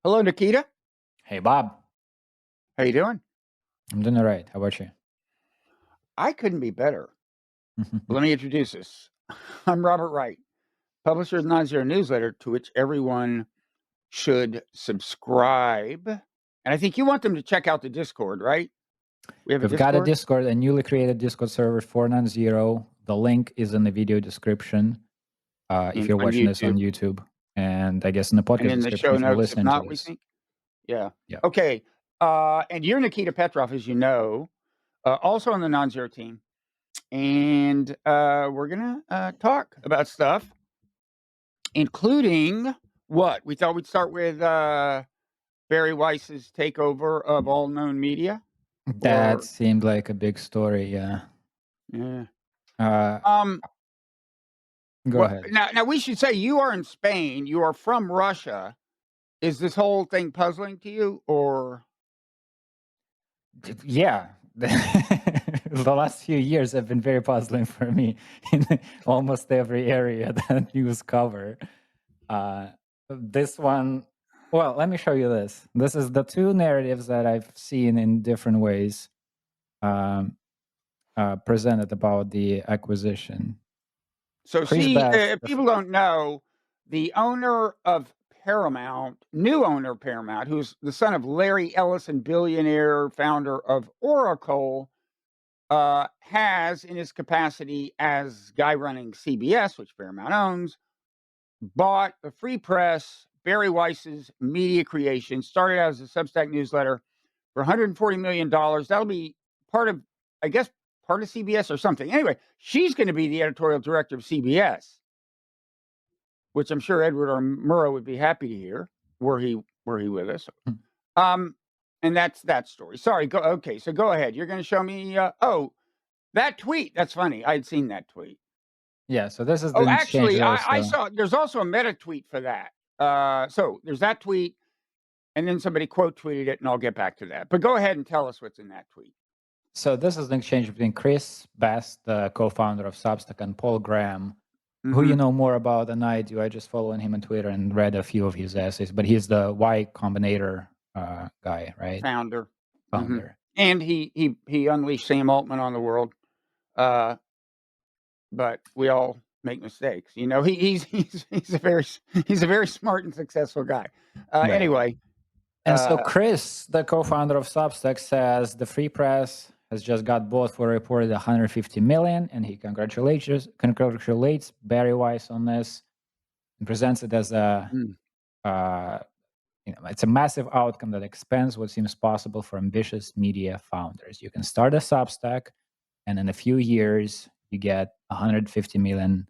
Hello, Nikita. Hey, Bob. How you doing? I'm doing all right. How about you? I couldn't be better. Let me introduce us. I'm Robert Wright, publisher of the Non-Zero newsletter, to which everyone should subscribe. And I think you want them to check out the Discord, right? We have a We've got a Discord. Discord, a newly created Discord server for Non-Zero. The link is in the video description if you're On watching this on YouTube YouTube. And I guess in the and podcast in the description show if you're notes. If listening to not, we this. think. Yeah. Yeah. Okay. And you're Nikita Petrov, as you know, also on the Non-Zero team. And we're going to talk about stuff, including what? We thought we'd start with Bari Weiss's takeover of all known media. That seemed like a big story, yeah. Yeah. Go ahead. Now we should say you are in Spain. You are from Russia. Is this whole thing puzzling to you, or? Yeah. The last few years have been very puzzling for me in almost every area that news cover. This one, well, let me show you this. This is the two narratives that I've seen in different ways presented about the acquisition. So if people don't know, the owner of Paramount, new owner of Paramount, who's the son of Larry Ellison, billionaire, founder of Oracle, has, in his capacity as guy running CBS, which Paramount owns, bought the Free Press, Bari Weiss's media creation, started out as a Substack newsletter for $140 million. That'll be part of, I guess, part of CBS or something. Anyway, she's going to be the editorial director of CBS, which I'm sure Edward or Murrow would be happy to hear, were he with us. And that's that story. Sorry. Okay. So go ahead. You're going to show me. That tweet. That's funny. I had seen that tweet. Yeah. So this is the actually, I saw. There's also a meta tweet for that. So there's that tweet, and then somebody quote tweeted it, and I'll get back to that. But go ahead and tell us what's in that tweet. So this is an exchange between Chris Best, the co-founder of Substack, and Paul Graham, who you know more about than I do. I just follow him on Twitter and read a few of his essays, but he's the Y Combinator guy, right? Founder. And he unleashed Sam Altman on the world. But we all make mistakes. You know, he's a very smart and successful guy. Right. Anyway. And so Chris, the co-founder of Substack, says the Free Press has just got bought for a reported $150 million, and he congratulates Bari Weiss on this and presents it as a it's a massive outcome that expands what seems possible for ambitious media founders. You can start a Substack, and in a few years you get $150 million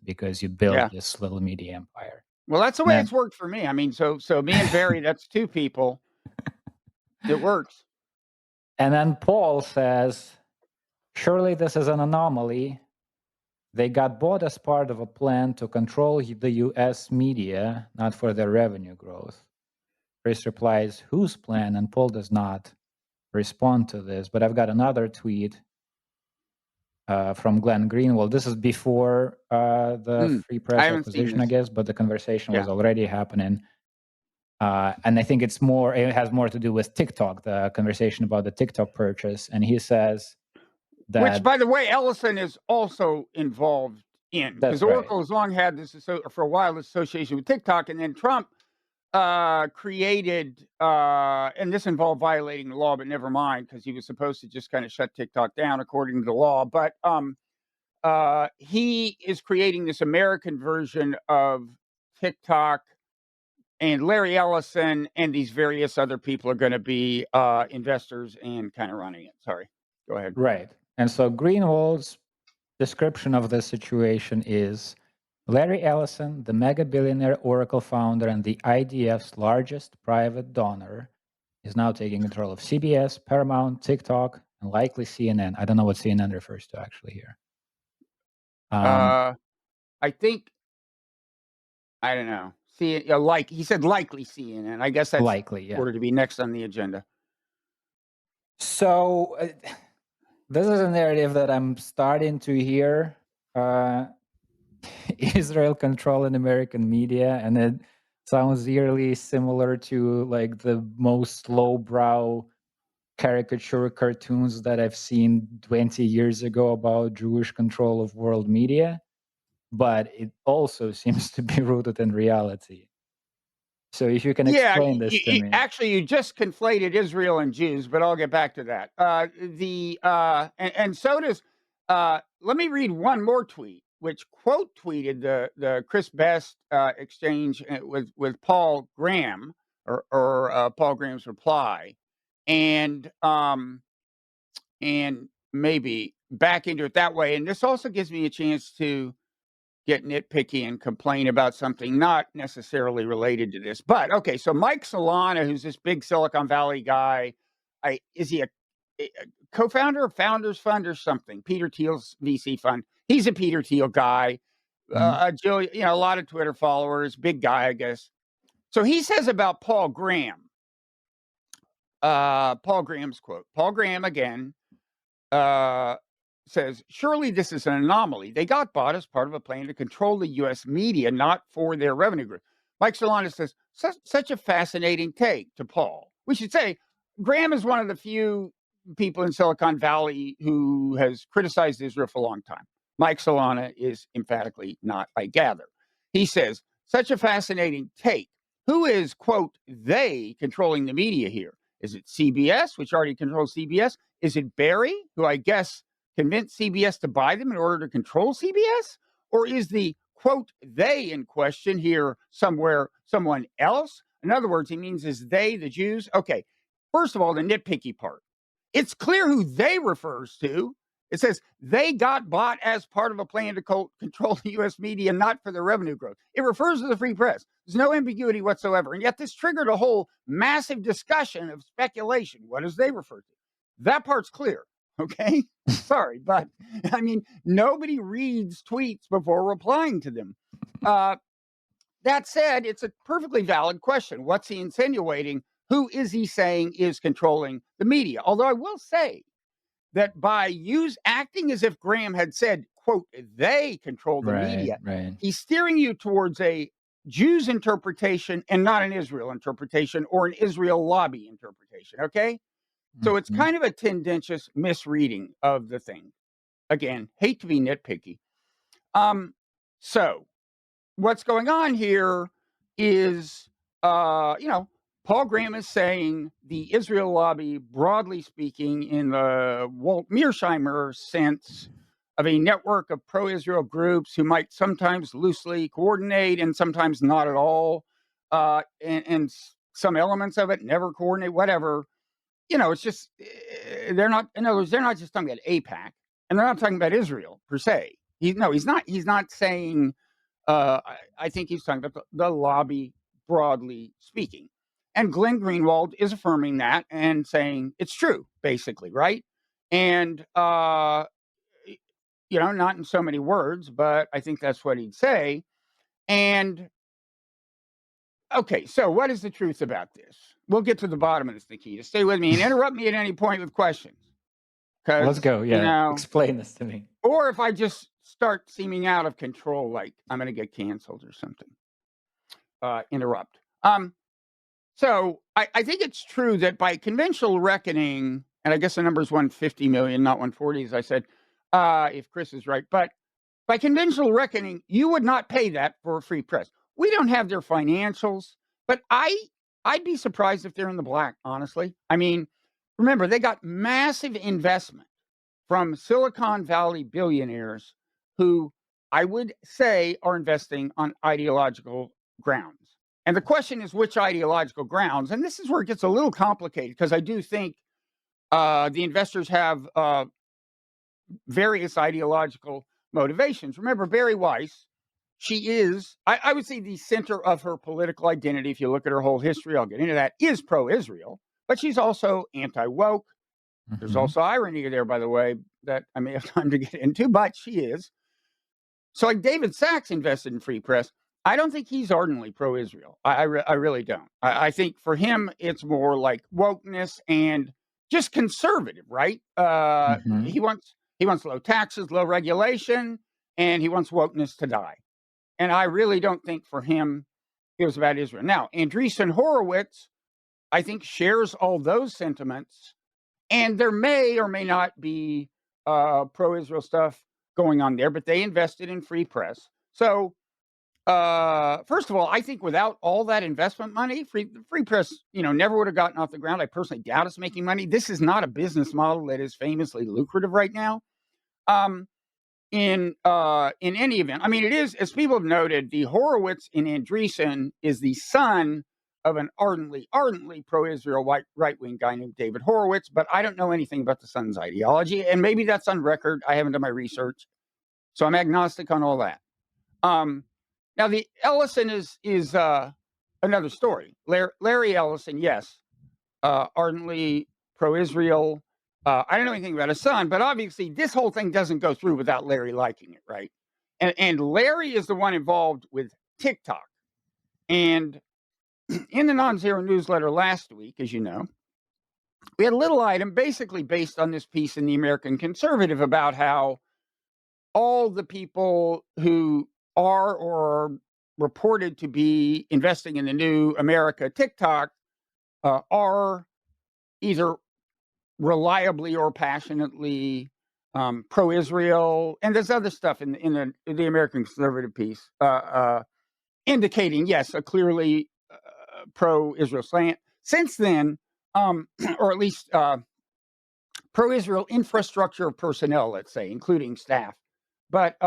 because you built this little media empire. Well, that's the way it's worked for me. I mean, so me and Bari, that's two people. It works. And then Paul says, surely this is an anomaly. They got bought as part of a plan to control the US media, not for their revenue growth. Chris replies, whose plan? And Paul does not respond to this. But I've got another tweet from Glenn Greenwald. This is before the Free Press acquisition, I guess, but the conversation was already happening. And I think it has more to do with TikTok, the conversation about the TikTok purchase. And he says that... Which, by the way, Ellison is also involved in. Because Oracle has long had this, for a while, this association with TikTok. And then Trump created, and this involved violating the law, but never mind, because he was supposed to just kind of shut TikTok down according to the law. But he is creating this American version of TikTok, and Larry Ellison and these various other people are going to be investors and kind of running it. Sorry, go ahead. Right. And so Greenwald's description of the situation is: Larry Ellison, the mega billionaire Oracle founder and the IDF's largest private donor, is now taking control of CBS, Paramount, TikTok, and likely CNN. I don't know what CNN refers to actually here. I think, I don't know. He said likely CNN. I guess that's likely, yeah. Order to be next on the agenda. So this is a narrative that I'm starting to hear Israel controlling American media, and it sounds eerily similar to like the most lowbrow caricature cartoons that I've seen 20 years ago about Jewish control of world media, but it also seems to be rooted in reality. So if you can Yeah, explain this to me. actually, you just conflated Israel and Jews, but I'll get back to that. And so does. Let me read one more tweet, which quote tweeted the Chris Best exchange with Paul Graham or Paul Graham's reply, and maybe back into it that way. And this also gives me a chance to get nitpicky and complain about something not necessarily related to this. But okay, so Mike Solana, who's this big Silicon Valley guy, is he a co-founder of Founders Fund or something? Peter Thiel's VC fund. He's a Peter Thiel guy. Jill, a lot of Twitter followers, big guy, I guess. So he says about Paul Graham. Paul Graham's quote. Paul Graham again. Says, surely this is an anomaly. They got bought as part of a plan to control the U.S. media, not for their revenue growth. Mike Solana says, such a fascinating take to Paul. We should say, Graham is one of the few people in Silicon Valley who has criticized Israel for a long time. Mike Solana is emphatically not, I gather. He says, such a fascinating take. Who is, quote, they controlling the media here? Is it CBS, which already controls CBS? Is it Bari, who I guess convinced CBS to buy them in order to control CBS? Or is the, quote, they in question here someone else? In other words, he means is they the Jews? Okay, first of all, the nitpicky part. It's clear who they refers to. It says they got bought as part of a plan to control the U.S. media, not for their revenue growth. It refers to the free press. There's no ambiguity whatsoever. And yet this triggered a whole massive discussion of speculation. What does they refer to? That part's clear. Okay. Sorry, but I mean, nobody reads tweets before replying to them. That said, it's a perfectly valid question. What's he insinuating? Who is he saying is controlling the media? Although I will say that by acting as if Graham had said, quote, they control the media, he's steering you towards a Jews interpretation and not an Israel interpretation or an Israel lobby interpretation. Okay. So it's kind of a tendentious misreading of the thing. Again, hate to be nitpicky. So what's going on here is, Paul Graham is saying the Israel lobby, broadly speaking, in the Walt Mearsheimer sense of a network of pro-Israel groups who might sometimes loosely coordinate and sometimes not at all, and some elements of it never coordinate, whatever. It's just, they're not, in other words, they're not just talking about AIPAC, and they're not talking about Israel per se. He's not saying, I think he's talking about the lobby, broadly speaking. And Glenn Greenwald is affirming that and saying it's true, basically, right? And, not in so many words, but I think that's what he'd say. And, okay, so what is the truth about this? We'll get to the bottom of this, Nikita. Stay with me and interrupt me at any point with questions. Let's go. Yeah, explain this to me. Or if I just start seeming out of control, like I'm going to get canceled or something, interrupt. So I think it's true that by conventional reckoning, and I guess the number is 150 million, not 140, as I said, if Chris is right. But by conventional reckoning, you would not pay that for a free press. We don't have their financials, but I'd be surprised if they're in the black, honestly. I mean, remember, they got massive investment from Silicon Valley billionaires who I would say are investing on ideological grounds. And the question is which ideological grounds? And this is where it gets a little complicated because I do think the investors have various ideological motivations. Remember, Bari Weiss, she is, I would say, the center of her political identity. If you look at her whole history, I'll get into that, is pro-Israel, but she's also anti-woke. There's also irony there, by the way, that I may have time to get into, but she is. So like David Sachs invested in free press. I don't think he's ardently pro-Israel. I really don't. I think for him, it's more like wokeness and just conservative, right? He wants low taxes, low regulation, and he wants wokeness to die. And I really don't think for him it was about Israel. Now, Andreessen Horowitz, I think, shares all those sentiments, and there may or may not be pro-Israel stuff going on there, but they invested in free press. So, first of all, I think without all that investment money, free press, never would have gotten off the ground. I personally doubt it's making money. This is not a business model that is famously lucrative right now. In any event, I mean, it is, as people have noted, the Horowitz in Andreessen is the son of an ardently pro-Israel right-wing guy named David Horowitz, but I don't know anything about the son's ideology, and maybe that's on record. I haven't done my research, so I'm agnostic on all that. Now, the Ellison is another story. Larry Ellison, yes, ardently pro-Israel. I don't know anything about his son, but obviously this whole thing doesn't go through without Larry liking it, right? And Larry is the one involved with TikTok. And in the Non-Zero newsletter last week, as you know, we had a little item basically based on this piece in the American Conservative about how all the people who are or are reported to be investing in the new America TikTok are either reliably or passionately pro-Israel, and there's other stuff in the American Conservative piece indicating, yes, a clearly pro-Israel slant. Since then, or at least pro-Israel infrastructure personnel, let's say, including staff. But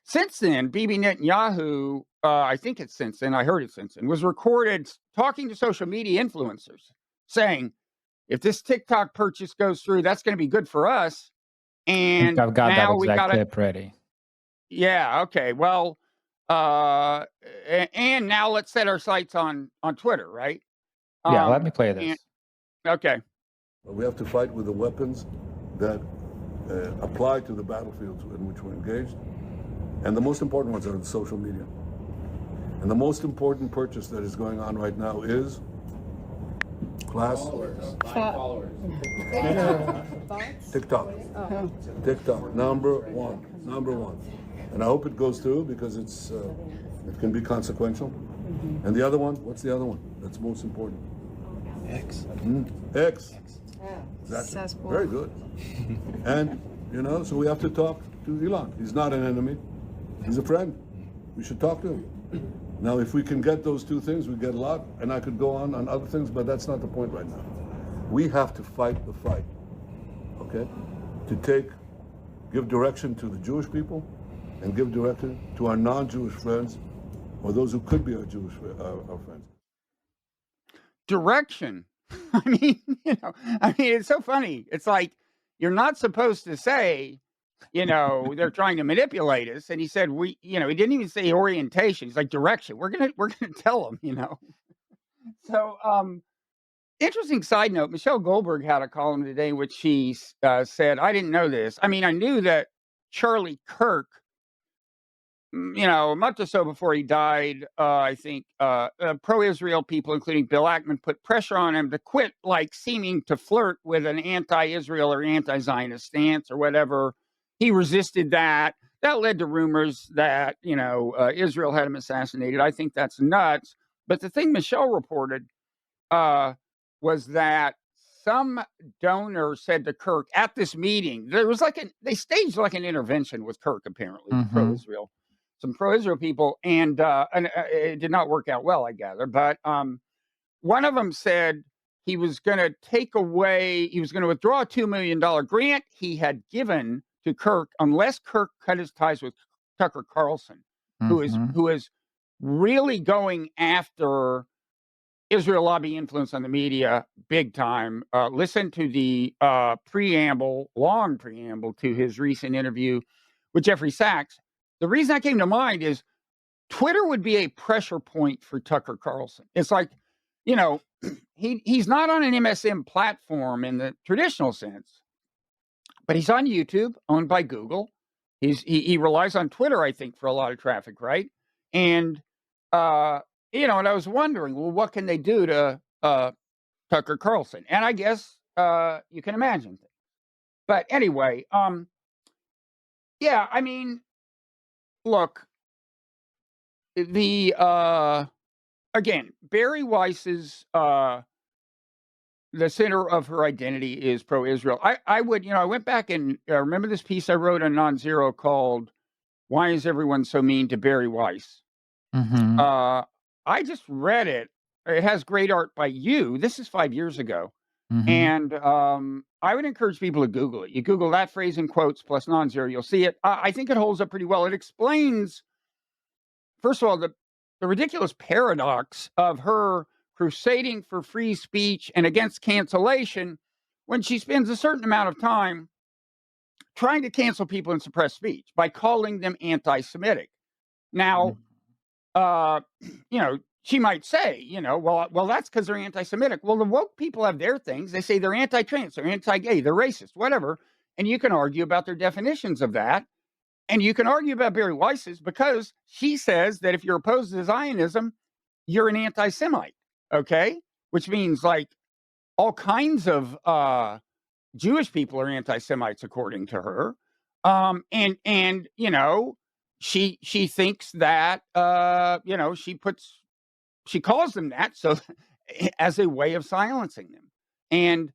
since then, Bibi Netanyahu, I think it's since then, I heard it since then, was recorded talking to social media influencers saying, if this TikTok purchase goes through, that's going to be good for us. And I've got now that exact clip ready. Yeah. Okay. Well, and now let's set our sights on Twitter, right? Yeah. Let me play this. Okay. We have to fight with the weapons that apply to the battlefields in which we're engaged. And the most important ones are in social media. And the most important purchase that is going on right now is followers. TikTok. TikTok, number one. And I hope it goes through because it can be consequential. And the other one, what's the other one? That's most important. X. X. That's very good. And, so we have to talk to Elon. He's not an enemy. He's a friend. We should talk to him. Now, if we can get those two things, we get a lot. And I could go on other things, but that's not the point right now. We have to fight the fight, okay? To give direction to the Jewish people and give direction to our non-Jewish friends or those who could be our Jewish our friends. Direction. I mean, it's so funny. It's like, you're not supposed to say, they're trying to manipulate us. And he said, he didn't even say orientation. He's like, direction. We're going to tell them, So, interesting side note, Michelle Goldberg had a column today, which she said, I didn't know this. I mean, I knew that Charlie Kirk, a month or so before he died, I think pro-Israel people, including Bill Ackman, put pressure on him to quit, seeming to flirt with an anti-Israel or anti-Zionist stance or whatever. He resisted that. That led to rumors that, Israel had him assassinated. I think that's nuts. But the thing Michelle reported was that some donor said to Kirk at this meeting, there was they staged an intervention with Kirk, apparently, pro-Israel. Some pro-Israel people, and it did not work out well, I gather. But one of them said he was going to withdraw a $2 million grant he had given to Kirk unless Kirk cut his ties with Tucker Carlson, who is really going after Israel lobby influence on the media big time. Listen to the long preamble to his recent interview with Jeffrey Sachs. The reason that came to mind is Twitter would be a pressure point for Tucker Carlson. It's like, he's not on an MSM platform in the traditional sense, but he's on YouTube, owned by Google. He relies on Twitter, I think, for a lot of traffic, right? And and I was wondering, well, what can they do to Tucker Carlson? And I guess you can imagine things. But anyway, yeah, I mean, look, again, Bari Weiss's the center of her identity is pro-Israel. I would, I went back and remember this piece I wrote on Non-Zero called "Why Is Everyone So Mean to Bari Weiss?" Mm-hmm. I just read it. It has great art by you. This is 5 years ago. Mm-hmm. And I would encourage people to Google it. You Google that phrase in quotes plus Non-Zero, you'll see it. I think it holds up pretty well. It explains, first of all, the ridiculous paradox of her crusading for free speech and against cancellation when she spends a certain amount of time trying to cancel people and suppress speech by calling them anti-Semitic. Now, she might say, well, that's because they're anti-Semitic. Well, the woke people have their things. They say they're anti-trans, they're anti-gay, they're racist, whatever. And you can argue about their definitions of that. And you can argue about Bari Weiss's because she says that if you're opposed to Zionism, you're an anti-Semite, okay? Which means like all kinds of Jewish people are anti-Semites according to her. And she thinks that she calls them that so as a way of silencing them. And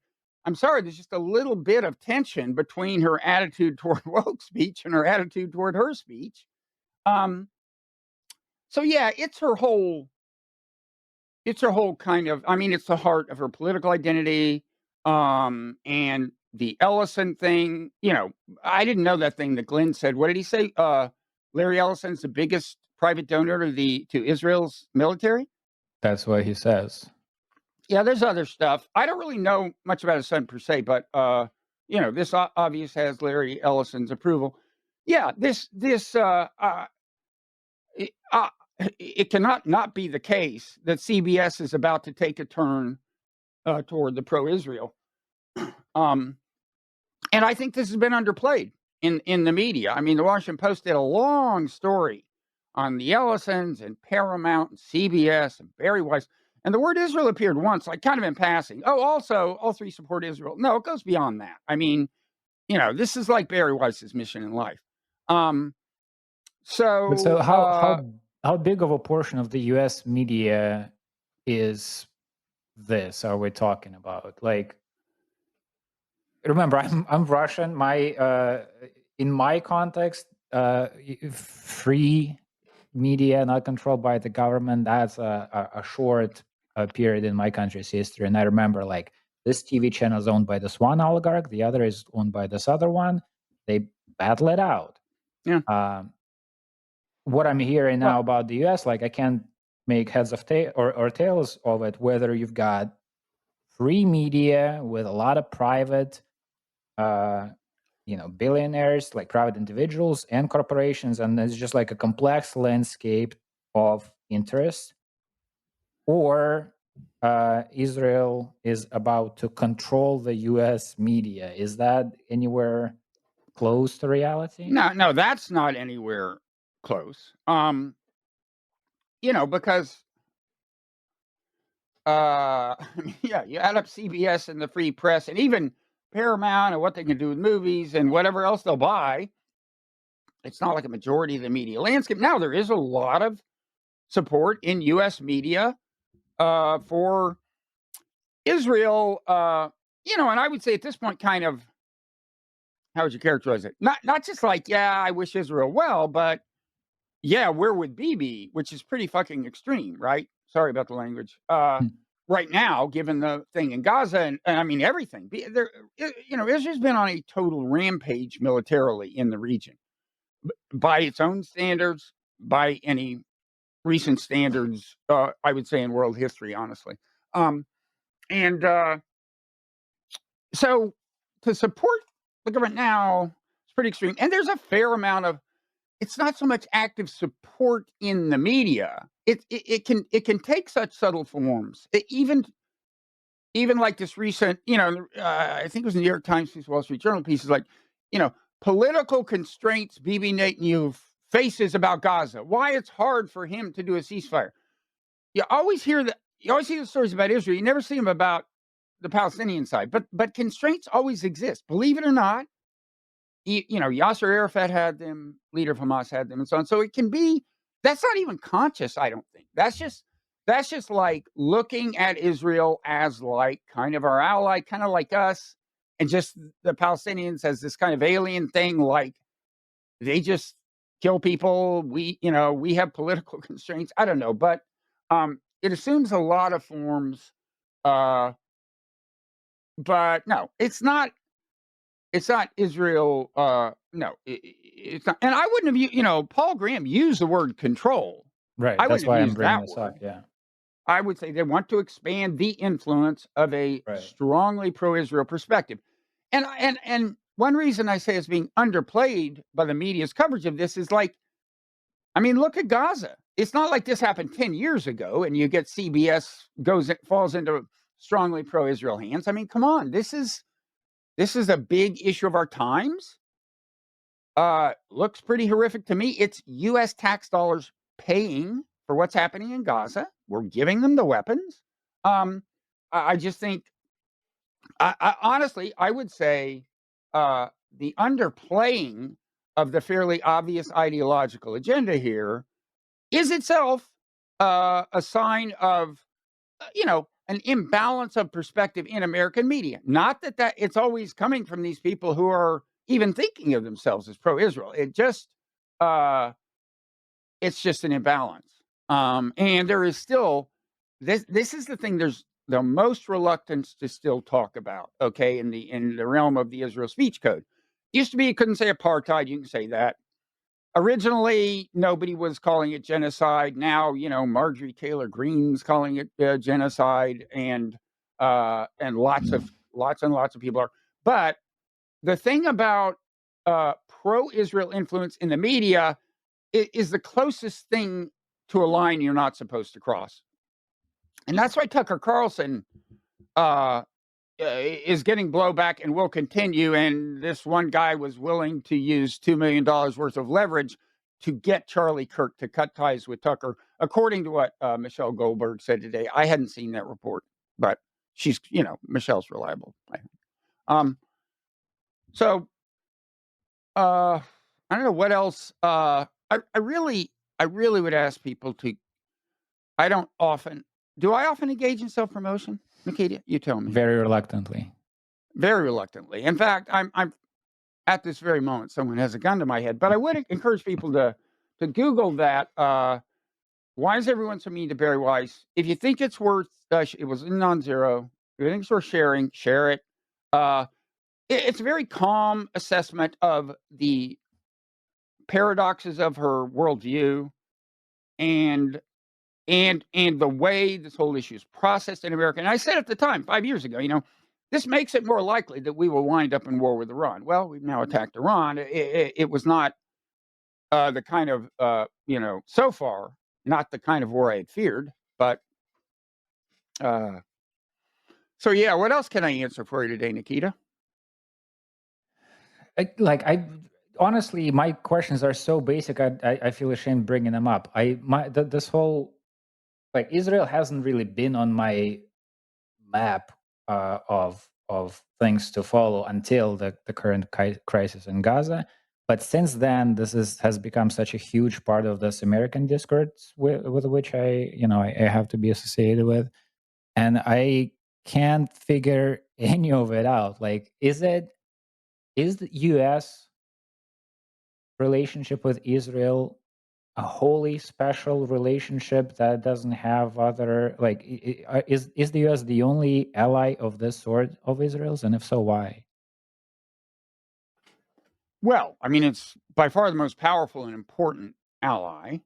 I'm sorry, there's just a little bit of tension between her attitude toward woke speech and her attitude toward her speech. So yeah, it's her whole kind of, it's the heart of her political identity. And the Ellison thing, I didn't know that thing that Glenn said. What did he say? Larry Ellison's the biggest private donor to Israel's military. That's what he says. Yeah, there's other stuff. I don't really know much about his son per se, but this obviously has Larry Ellison's approval. Yeah, it cannot not be the case that CBS is about to take a turn toward the pro-Israel. And I think this has been underplayed in the media. The Washington Post did a long story on the Ellisons and Paramount and CBS and Bari Weiss. And the word Israel appeared once, like kind of in passing. Oh, also, all three support Israel. No, it goes beyond that. This is like Bari Weiss's mission in life. So how big of a portion of the U.S. media is this? Are we talking about? Like, remember, I'm Russian. In my context, free media not controlled by the government. That's a short period in my country's history. And I remember like this TV channel is owned by this one oligarch, the other is owned by this other one. They battle it out. Yeah. What I'm hearing now about the U.S., like I can't make heads of or tails of it. Whether you've got free media with a lot of private, billionaires, like private individuals and corporations, and it's just like a complex landscape of interests, or Israel is about to control the U.S. media. Is that anywhere close to reality? No, that's not anywhere close. Because you add up CBS and the free press and even Paramount and what they can do with movies and whatever else they'll buy. It's not like a majority of the media landscape. Now, there is a lot of support in U.S. media for Israel, and I would say at this point, kind of, how would you characterize it? Not just like, yeah, I wish Israel well, but yeah, we're with Bibi, which is pretty fucking extreme, right? Sorry about the language. Right now, given the thing in Gaza and everything, Israel's been on a total rampage militarily in the region by its own standards, by any recent standards, I would say in world history, honestly. So to support the government now, it's pretty extreme. And there's a fair amount of, it's not so much active support in the media. It can take such subtle forms. Even like this recent, I think it was the New York Times piece, Wall Street Journal pieces, like, political constraints Bibi Netanyahu faces about Gaza. Why it's hard for him to do a ceasefire. You always see the stories about Israel. You never see them about the Palestinian side. But constraints always exist. Believe it or not. Yasser Arafat had them, leader of Hamas had them, and so on. So it can be That's not even conscious, I don't think. That's just like looking at Israel as like kind of our ally, kind of like us, and just the Palestinians as this kind of alien thing, like they just kill people. We have political constraints. I don't know, but it assumes a lot of forms. Uh, but no, it's not. It's not Israel. No, it's not. And I wouldn't have. Paul Graham used the word control. Right. I That's wouldn't have why I'm used bringing that this word. up. Yeah. I would say they want to expand the influence of a Right. strongly pro-Israel perspective. And one reason I say it's being underplayed by the media's coverage of this is like, I mean, look at Gaza. It's not like this happened 10 years ago and you get CBS falls into strongly pro-Israel hands. I mean, come on. This is a big issue of our times. Looks pretty horrific to me. It's US tax dollars paying for what's happening in Gaza. We're giving them the weapons. I just think, honestly, I would say the underplaying of the fairly obvious ideological agenda here is itself a sign of, an imbalance of perspective in American media. Not that it's always coming from these people who are even thinking of themselves as pro-Israel. It's just an imbalance. And there is still this is the thing. There's the most reluctance to still talk about. Okay, in the realm of the Israel speech code, used to be you couldn't say apartheid. You can say that. Originally, nobody was calling it genocide. Now, Marjorie Taylor Greene's calling it genocide, and lots and lots of people are. But the thing about pro-Israel influence in the media is the closest thing to a line you're not supposed to cross, and that's why Tucker Carlson is getting blowback and will continue. And this one guy was willing to use $2 million worth of leverage to get Charlie Kirk to cut ties with Tucker, according to what Michelle Goldberg said today. I hadn't seen that report, but she's, Michelle's reliable. So I don't know what else. I really would ask people to. Do I often engage in self-promotion? Nikita, you tell me. Very reluctantly. Very reluctantly. In fact, I'm at this very moment, someone has a gun to my head, but I would encourage people to Google that. Why is everyone so mean to Bari Weiss? If you think it's worth, it was non-zero. If you think it's worth sharing, share it. It's a very calm assessment of the paradoxes of her worldview and the way this whole issue is processed in America. And I said at the time, 5 years ago, this makes it more likely that we will wind up in war with Iran. Well, we've now attacked Iran. It was not the kind of, so far, not the kind of war I had feared. But so, yeah, what else can I answer for you today, Nikita? Honestly, my questions are so basic. I feel ashamed bringing them up. This whole, Israel hasn't really been on my map of things to follow until the current crisis in Gaza. But since then, this has become such a huge part of this American discourse with which I have to be associated with, and I can't figure any of it out. Is the U.S. relationship with Israel a wholly special relationship that doesn't have other, is the U.S. the only ally of this sort of Israel's, and if so, why? Well, I mean, it's by far the most powerful and important ally.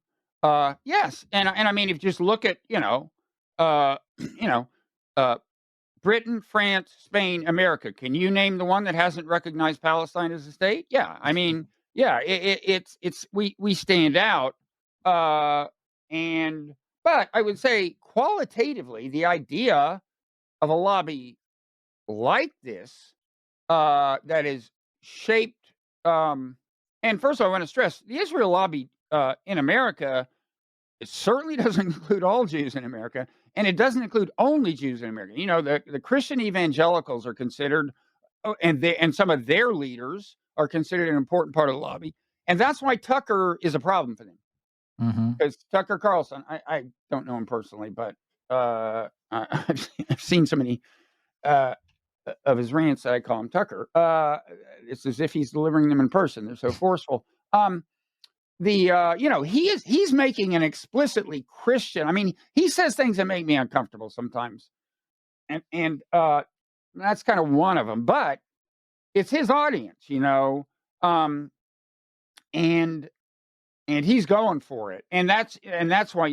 Yes, and I mean, if you just look at Britain, France, Spain, America. Can you name the one that hasn't recognized Palestine as a state? Yeah, I mean, yeah, we stand out, but I would say qualitatively, the idea of a lobby like this that is shaped. And first of all, I want to stress the Israel lobby in America. It certainly doesn't include all Jews in America, and it doesn't include only Jews in America. The Christian evangelicals are considered, and some of their leaders are considered an important part of the lobby, and that's why Tucker is a problem for them. because Tucker Carlson, I don't know him personally, but I've seen so many of his rants that I call him Tucker. It's as if he's delivering them in person. They're so forceful. He's making an explicitly Christian. I mean, he says things that make me uncomfortable sometimes, and that's kind of one of them. But it's his audience, and he's going for it, and that's why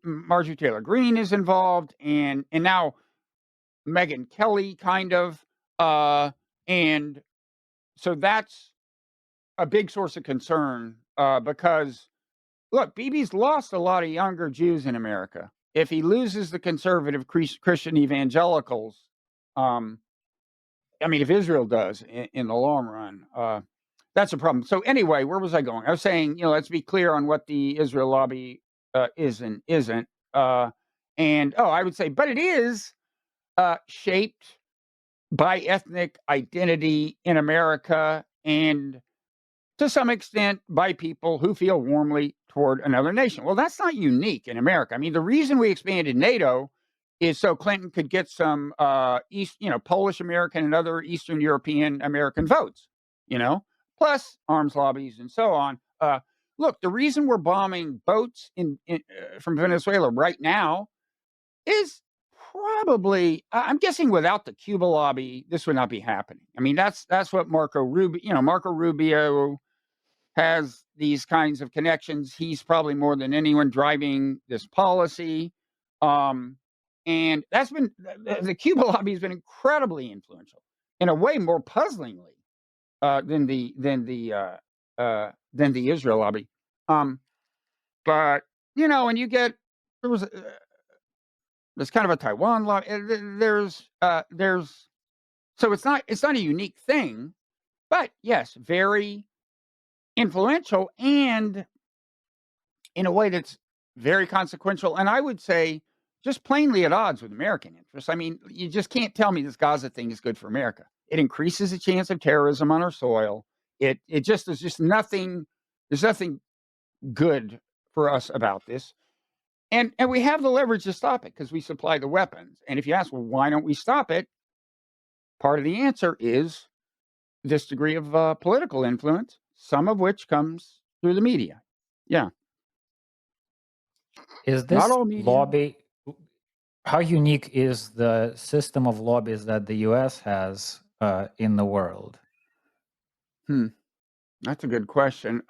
Marjorie Taylor Greene is involved, and now Megyn Kelly kind of, and so that's a big source of concern because look, Bibi's lost a lot of younger Jews in America. If he loses the conservative Christian evangelicals, if Israel does in the long run, that's a problem. So anyway, where was I going? I was saying, let's be clear on what the Israel lobby isn't. I would say, but it is shaped by ethnic identity in America and to some extent by people who feel warmly toward another nation. Well, that's not unique in America. I mean, the reason we expanded NATO is so Clinton could get some Polish American and other Eastern European American votes, plus arms lobbies and so on. Look, the reason we're bombing boats from Venezuela right now is probably, I'm guessing, without the Cuba lobby, this would not be happening. I mean, that's what Marco Rubio. Marco Rubio has these kinds of connections. He's probably more than anyone driving this policy. And that's been the Cuba lobby has been incredibly influential in a way more puzzlingly than the Israel lobby. But when you get there's kind of a Taiwan lobby. There's so it's not a unique thing, but yes, very influential and in a way that's very consequential. And I would say just plainly at odds with American interests. I mean, you just can't tell me this Gaza thing is good for America. It increases the chance of terrorism on our soil. There's just nothing. There's nothing good for us about this. And we have the leverage to stop it because we supply the weapons. And if you ask, well, why don't we stop it? Part of the answer is this degree of political influence, some of which comes through the media. Yeah. Is this lobby, how unique is the system of lobbies that the U.S. has in the world? That's a good question.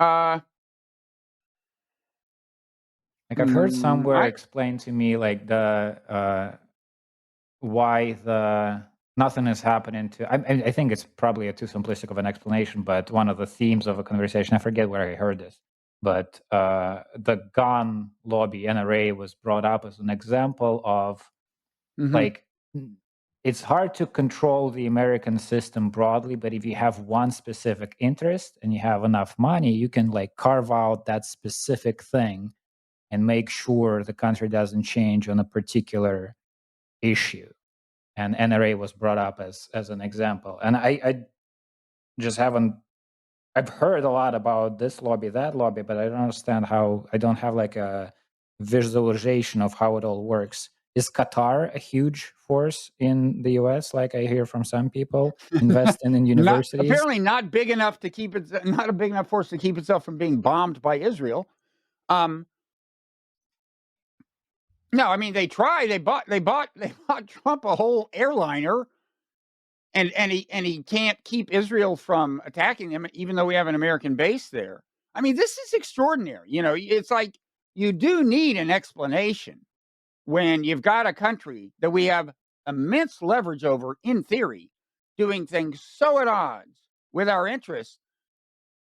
I've heard somewhere explained to me like the why nothing is happening to. I think it's probably a too simplistic of an explanation, but one of the themes of a conversation, I forget where I heard this, but the gun lobby NRA was brought up as an example of like it's hard to control the American system broadly, but if you have one specific interest and you have enough money, you can like carve out that specific thing and make sure the country doesn't change on a particular issue. And NRA was brought up as an example. And I just haven't, I've heard a lot about this lobby, that lobby, but I don't understand how, I don't have like a visualization of how it all works. Is Qatar a huge force in the US, like I hear from some people, investing in universities? Apparently not big enough to keep it, not a big enough force to keep itself from being bombed by Israel. No, I mean they tried. They bought Trump a whole airliner, and he can't keep Israel from attacking them, even though we have an American base there. I mean, this is extraordinary. It's like you do need an explanation when you've got a country that we have immense leverage over, in theory, doing things so at odds with our interests.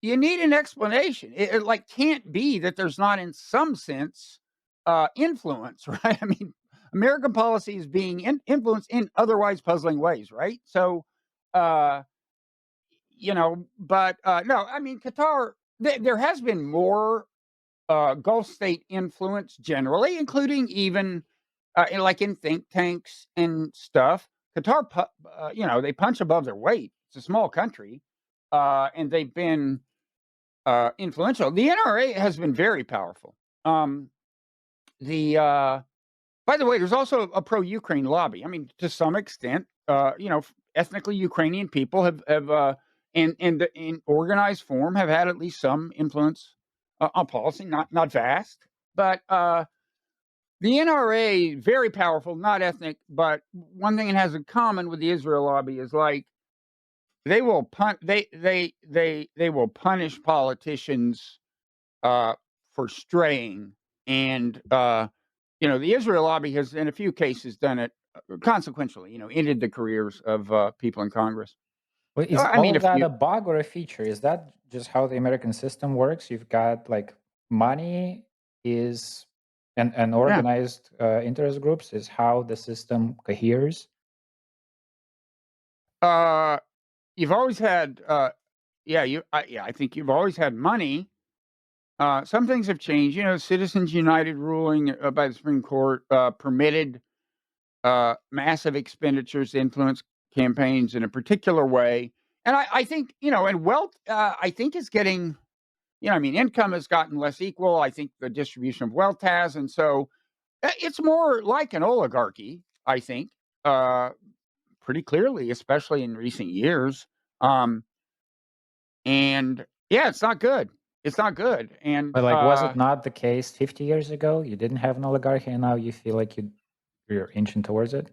You need an explanation. It like can't be that there's not, in some sense, influence, right? I mean, American policy is being influenced in otherwise puzzling ways, right? So, but no, I mean, Qatar, there has been more Gulf state influence generally, including even in think tanks and stuff. Qatar, they punch above their weight. It's a small country, and they've been influential. The NRA has been very powerful. By the way, there's also a pro-Ukraine lobby. I mean, to some extent, ethnically Ukrainian people have in organized form have had at least some influence on policy, not vast, but the NRA, very powerful, not ethnic, but one thing it has in common with the Israel lobby is like they will they will punish politicians for straying, and the Israel lobby has, in a few cases, done it consequentially. Ended the careers of people in Congress. Well, is all of that a bug or a feature? Is that just how the American system works? You've got like money is and organized interest groups is how the system coheres. You've always had, I think you've always had money. Some things have changed. Citizens United ruling by the Supreme Court permitted massive expenditures to influence campaigns in a particular way. And I think, and wealth, I think is getting, income has gotten less equal. I think the distribution of wealth has. And so it's more like an oligarchy, I think, pretty clearly, especially in recent years. And yeah, it's not good. It's not good. And but was it not the case 50 years ago? You didn't have an oligarchy, and now you feel like you're inching towards it?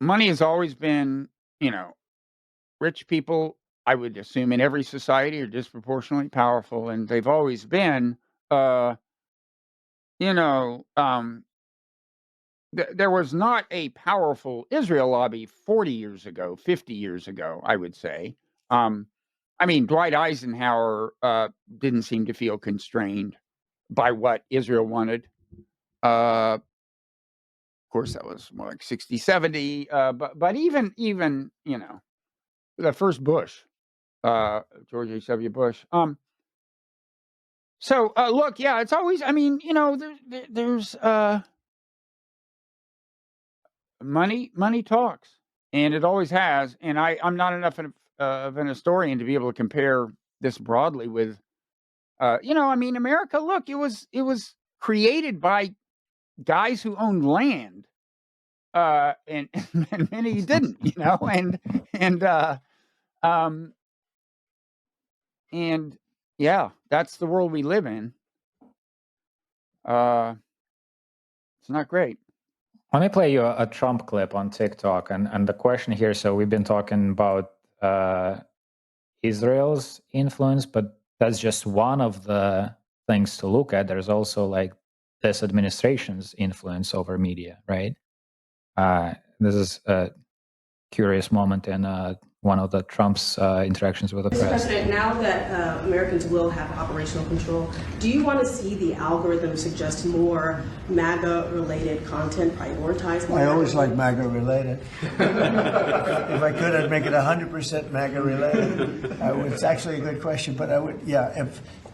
Money has always been, rich people, I would assume, in every society are disproportionately powerful, and they've always been, there was not a powerful Israel lobby 40 years ago, 50 years ago, I would say. Dwight Eisenhower didn't seem to feel constrained by what Israel wanted. Of course, that was more like 60, 70. But even the first Bush, George H.W. Bush. So look, yeah, it's always. There's money talks, and it always has. And I'm not enough of an historian to be able to compare this broadly with, America. Look, it was created by guys who owned land, and many didn't, and yeah, that's the world we live in. It's not great. Let me play you a Trump clip on TikTok, and the question here. So we've been talking about Israel's influence, but that's just one of the things to look at. There's also like this administration's influence over media, right? This is a curious moment in one of the Trump's interactions with the press. Mr. President, now that Americans will have operational control, do you want to see the algorithm suggest more MAGA-related content prioritized? I always like MAGA-related. If I could, I'd make it 100% MAGA-related. It's actually a good question, but I would, yeah,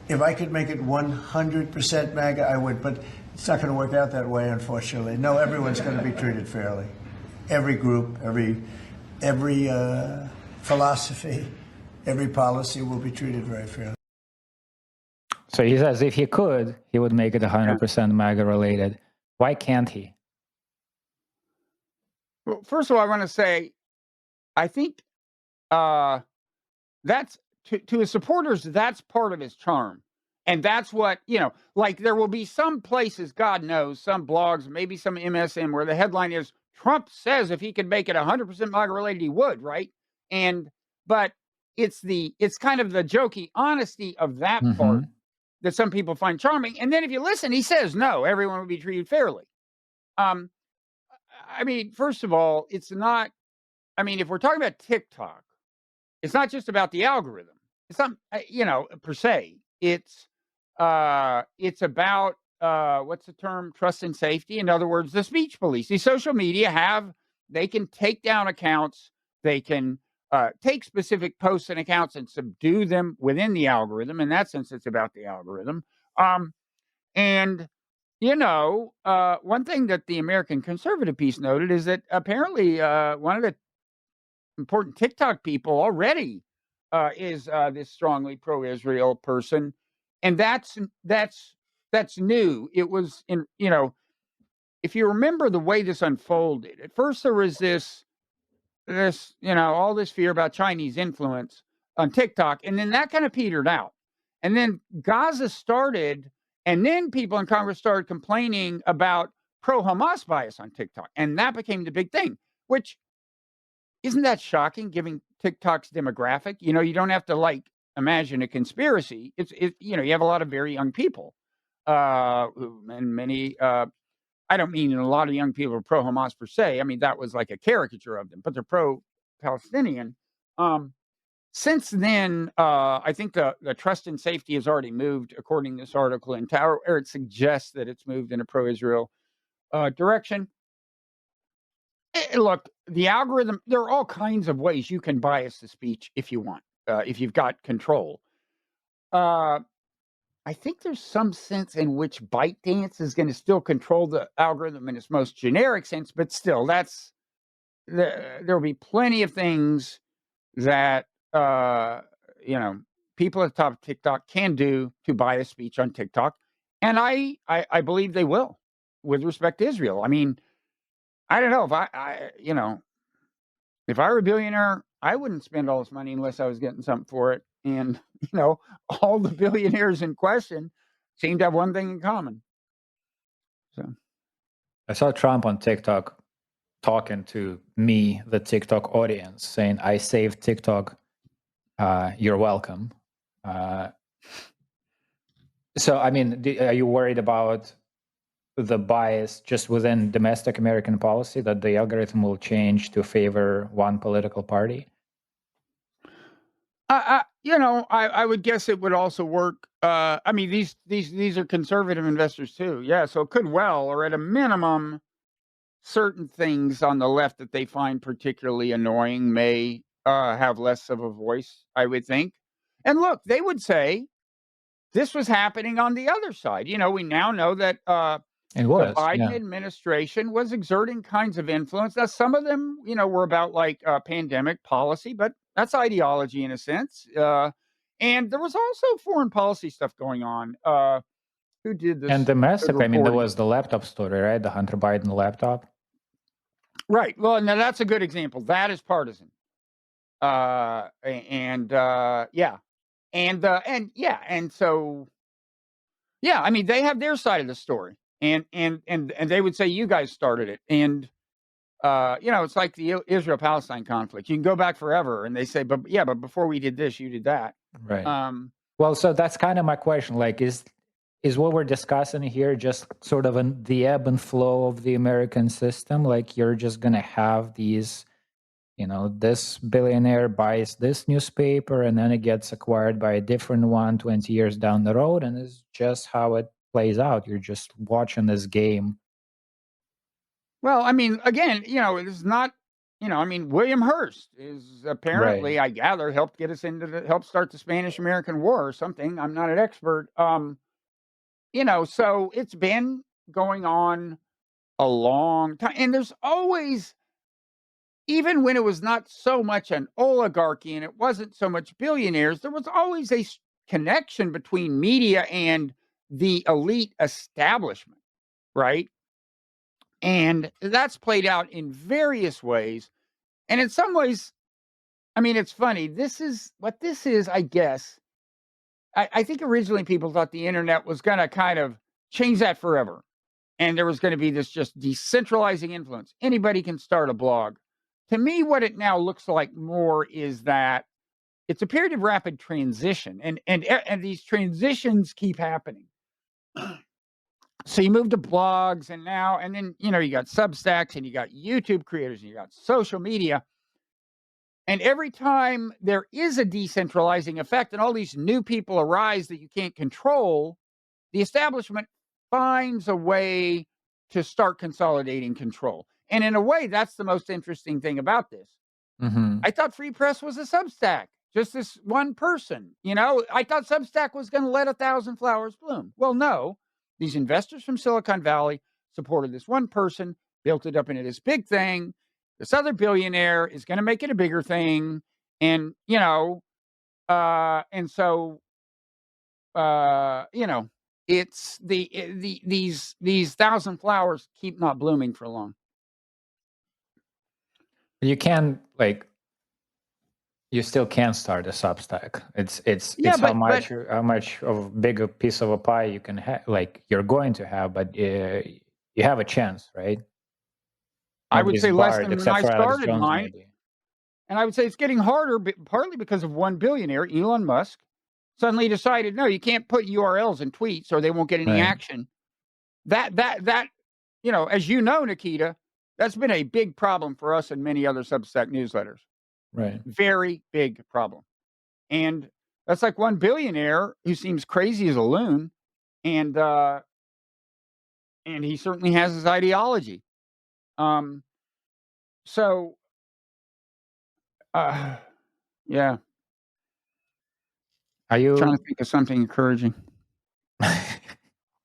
if I could make it 100% MAGA, I would, but it's not going to work out that way, unfortunately. No, everyone's going to be treated fairly. Every group, every philosophy, every policy will be treated very fairly. So he says if he could, he would make it 100% MAGA related. Why can't he? Well, first of all, I want to say, I think that's to his supporters, that's part of his charm. And that's what, like there will be some places, God knows, some blogs, maybe some MSM where the headline is, Trump says if he could make it 100% MAGA related, he would, right? But it's kind of the jokey honesty of that part that some people find charming. And then if you listen, he says, no, everyone would be treated fairly. First of all, it's not, if we're talking about TikTok, it's not just about the algorithm. It's not, per se. It's about, what's the term? Trust and safety. In other words, the speech police. These social media they can take down accounts. They can take specific posts and accounts and subdue them within the algorithm. In that sense, it's about the algorithm. One thing that the American conservative piece noted is that apparently one of the important TikTok people already is this strongly pro-Israel person. And that's new. It was in, if you remember the way this unfolded, at first there was this, all this fear about Chinese influence on TikTok, and then that kind of petered out. And then Gaza started, and then people in Congress started complaining about pro-Hamas bias on TikTok, and that became the big thing, which isn't that shocking given TikTok's demographic? You don't have to imagine a conspiracy. You have a lot of very young people, and many, I don't mean a lot of young people are pro-Hamas per se. I mean, that was like a caricature of them, but they're pro-Palestinian. Since then, I think the trust and safety has already moved, according to this article, or it suggests that it's moved in a pro-Israel direction. Look, the algorithm, there are all kinds of ways you can bias the speech if you want, if you've got control. I think there's some sense in which ByteDance is going to still control the algorithm in its most generic sense, but still, there will be plenty of things that people at the top of TikTok can do to bias speech on TikTok, and I believe they will with respect to Israel. I mean, I don't know if I were a billionaire, I wouldn't spend all this money unless I was getting something for it. And, all the billionaires in question seem to have one thing in common. So I saw Trump on TikTok talking to me, the TikTok audience, saying, I saved TikTok. You're welcome. So, I mean, are you worried about the bias just within domestic American policy, that the algorithm will change to favor one political party? I would guess it would also work. I mean, these are conservative investors too. Yeah, so it could well, or at a minimum, certain things on the left that they find particularly annoying may have less of a voice, I would think. And look, they would say this was happening on the other side. We now know that the Biden administration was exerting kinds of influence. Now, some of them, were about pandemic policy, but that's ideology in a sense. And there was also foreign policy stuff going on. Who did this? And domestic, I mean, there was the laptop story, right? The Hunter Biden laptop. Right. Well, now that's a good example. That is partisan. Yeah. And so, yeah, I mean, they have their side of the story. And they would say you guys started it, and it's like the Israel-Palestine conflict. You can go back forever, and they say, but before we did this, you did that. Right. Well, so that's kind of my question. Like, is what we're discussing here just sort of the ebb and flow of the American system? Like, you're just gonna have these, this billionaire buys this newspaper, and then it gets acquired by a different one 20 years down the road, and it's just how it plays out. You're just watching this game. Well, I mean, again, it's not, I mean, William Hearst is apparently, I gather, helped start the Spanish-American War or something. I'm not an expert. So it's been going on a long time. And there's always, even when it was not so much an oligarchy and it wasn't so much billionaires, there was always a connection between media and the elite establishment, right? And that's played out in various ways. And in some ways, I mean, it's funny. This is, I guess. I think originally people thought the internet was going to kind of change that forever. And there was going to be this just decentralizing influence. Anybody can start a blog. To me, what it now looks like more is that it's a period of rapid transition. And these transitions keep happening. So you move to blogs, and then, you got Substacks, and you got YouTube creators, and you got social media. And every time there is a decentralizing effect and all these new people arise that you can't control, the establishment finds a way to start consolidating control. And in a way, that's the most interesting thing about this. Mm-hmm. I thought Free Press was a Substack, just this one person. I thought Substack was going to let 1,000 flowers bloom. Well, no. These investors from Silicon Valley supported this one person, built it up into this big thing. This other billionaire is going to make it a bigger thing. And, and so it's these thousand flowers keep not blooming for long. You can you still can start a Substack. It's Yeah, how but much of big a piece of a pie you can have, you're going to have, but you have a chance, right? I would Nobody's say less barred than when except I for Alex started Jones, mine. maybe. And I would say it's getting harder, partly because of one billionaire, Elon Musk, suddenly decided, no, you can't put URLs in tweets or they won't get any Right. action. That, as you know, Nikita, that's been a big problem for us and many other Substack newsletters. Right. Very big problem. And that's like one billionaire who seems crazy as a loon. And he certainly has his ideology. Yeah. Are Trying you? to think of something encouraging.